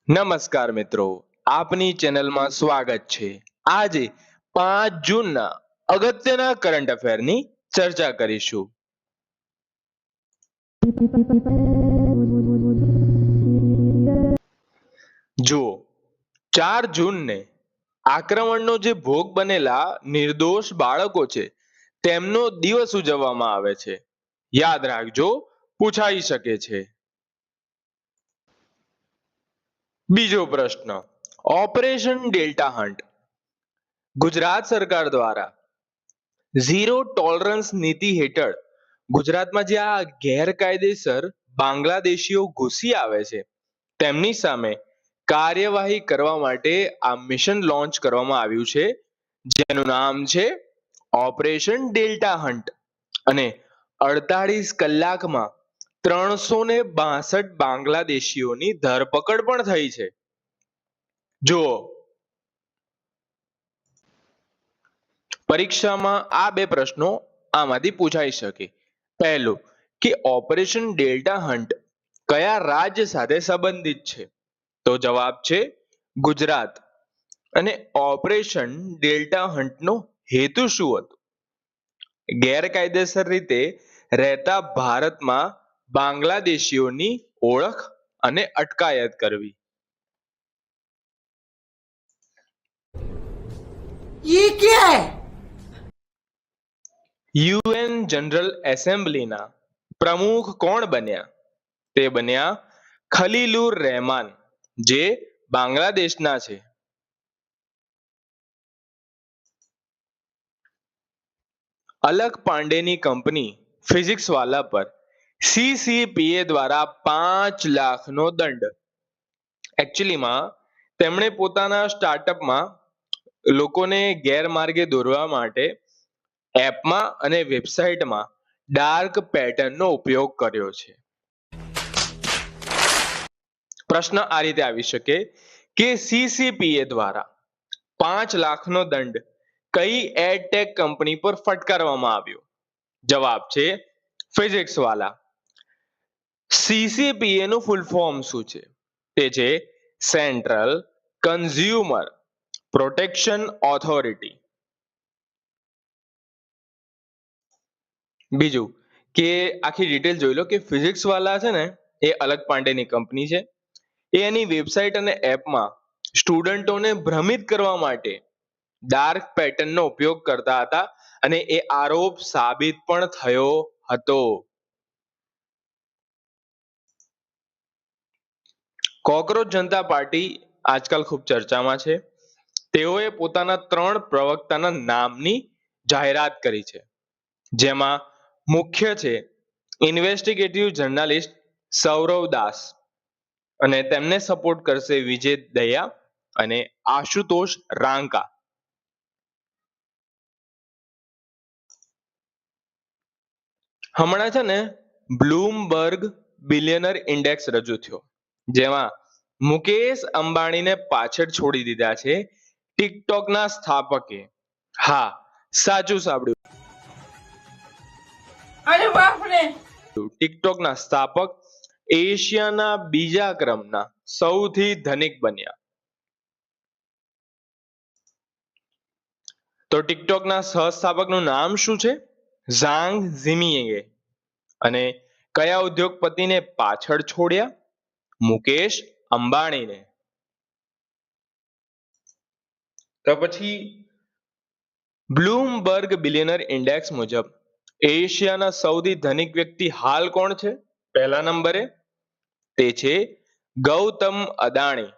નમસ્કાર મિત્રો, આપની ચેનલમાં સ્વાગત છે. આજે 5 જૂનના અગત્યના કરંટ અફેરની ચર્ચા કરીશું. જુઓ, 4 જૂનને આક્રમણનો જે ભોગ બનેલા નિર્દોષ બાળકો છે તેમનો દિવસ ઉજવવામાં આવે છે. યાદ રાખજો, પૂછાઈ શકે છે. બીજો પ્રશ્ન, ઓપરેશન ડેલ્ટા હન્ટ ગુજરાત સરકાર દ્વારા ઝીરો ટોલરન્સ નીતિ હેઠળ ગુજરાતમાં જે આ ગેરકાયદેસર બાંગ્લાદેશીઓ ઘૂસી આવે છે તેમની સામે કાર્યવાહી કરવા માટે આ મિશન લોન્ચ કરવામાં આવ્યું છે, જેનું નામ છે ઓપરેશન ડેલ્ટા હન્ટ. અને 48 કલાકમાં 362 બાંગ્લાદેશીઓની ધરપકડ પણ થઈ છે. જુઓ, પરીક્ષામાં આ બે પ્રશ્નો આમાંથી પૂછાઈ શકે. પહેલું કે ઓપરેશન ડેલ્ટા હન્ટ કયા રાજ્ય સાથે સંબંધિત છે? તો જવાબ છે ગુજરાત. અને ઓપરેશન ડેલ્ટા હન્ટનો હેતુ શું હતો? ગેરકાયદેસર રીતે રહેતા ભારતમાં બાંગ્લાદેશીઓની ઓળખ અને અટકાયત કરવી. ये क्या है? યુએન જનરલ એસેમ્બલીના પ્રમુખ કોણ બન્યા? તે બન્યા ખલીલુર રહેમાન, જે બાંગ્લાદેશના છે. અલક પાંડેની કંપની ફિઝિક્સવાલા પર સીસીપીએ દ્વારા 5 લાખનો દંડ. એકચ્યુઅલીમાં તેમણે પોતાના સ્ટાર્ટઅપમાં લોકોને ગેરમાર્ગે દોરવા માટે એપમાં અને વેબસાઇટમાં ડાર્ક પેટર્નનો ઉપયોગ કર્યો છે. પ્રશ્ન આ રીતે આવી શકે કે સીસીપીએ દ્વારા 5 લાખનો દંડ કઈ એડટેક કંપની પર ફટકારવામાં આવ્યો? જવાબ છે ફિઝિક્સવાલા. સીસીપીએ નું ફૂલ ફોર્મ શું છે? તે છે સેન્ટ્રલ કન્ઝ્યુમર પ્રોટેક્શન ઓથોરિટી. બીજું કે આખી ડિટેલ જોઈ લો કે ફિઝિક્સવાલા છે ને એ અલક પાંડેની કંપની છે. એ એની વેબસાઇટ અને એપમાં સ્ટુડન્ટોને ભ્રમિત કરવા માટે ડાર્ક પેટર્નનો ઉપયોગ કરતા હતા અને એ આરોપ સાબિત પણ થયો હતો. કોકરોચ જનતા પાર્ટી આજકાલ ખૂબ ચર્ચામાં છે. તેઓએ પોતાના 3 પ્રવક્તાના નામની જાહેરાત કરી છે, જેમાં મુખ્ય છે ઇન્વેસ્ટિગેટિવ જર્નાલિસ્ટ સૌરવ દાસ, અને તેમને સપોર્ટ કરશે વિજય દયા અને આશુતોષ રાંકા. હમણાં છે ને બ્લૂમબર્ગ બિલિયનર ઇન્ડેક્સ રજૂ થયો, જેમાં મુકેશ અંબાણીને પાછળ છોડી દીધા છે ટિકટોકના સ્થાપકે. હા, સાચું સાંભળ્યું, अरे बाप रे! ટિકટોકના સ્થાપક એશિયાના બીજા ક્રમના સૌથી ધનિક બન્યા. તો ટિકટોકના સહસ્થાપકનું નામ શું છે? ઝાંગ ઝિમિંગે. અને કયા ઉદ્યોગપતિને પાછળ છોડ્યા? મુકેશ અંબાણીને. તો પછી બ્લૂમબર્ગ બિલિયનર ઇન્ડેક્સ મુજબ એશિયાના સૌથી ધનિક વ્યક્તિ હાલ કોણ છે? પહેલા નંબરે તે છે ગૌતમ અદાણી.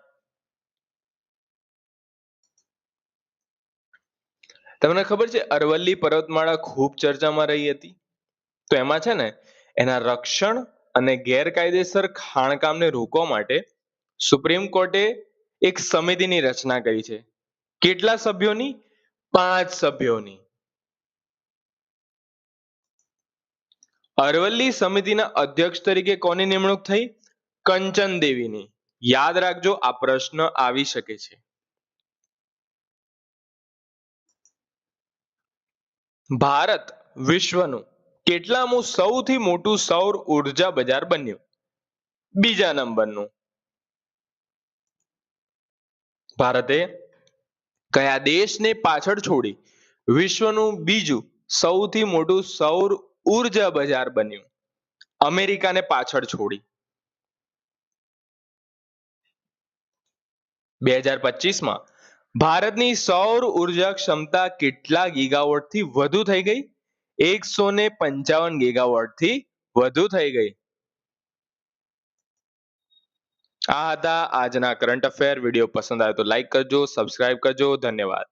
તમને ખબર છે અરવલ્લી પર્વતમાળા ખૂબ ચર્ચામાં રહી હતી? તો એમાં છે ને એના રક્ષણ અને ગેરકાયદેસર ખાણકામને રોકવા માટે સુપ્રીમ કોર્ટે એક સમિતિની રચના કરી છે. કેટલા સભ્યોની? 5 સભ્યોની. અરવલ્લી સમિતિના અધ્યક્ષ તરીકે કોની નિમણૂક થઈ? કંચન દેવીની. યાદ રાખજો, આ પ્રશ્ન આવી શકે છે. ભારત વિશ્વનું કેટલામું સૌથી મોટું સૌર ઉર્જા બજાર બન્યું? બીજા નંબરનું. ભારતે કયા દેશને પાછળ છોડી વિશ્વનું બીજું સૌથી મોટું સૌર ઉર્જા બજાર બન્યું? અમેરિકાને પાછળ છોડી. 2025માં ભારતની સૌર ઉર્જા ક્ષમતા કેટલા ગીગાવોટથી વધુ થઈ ગઈ? 155 ગીગાવોટથી વધુ થઈ ગઈ. આ હતા આજના કરંટ અફેર. વિડીયો પસંદ આવે તો લાઈક કરજો, સબસ્ક્રાઇબ કરજો. ધન્યવાદ.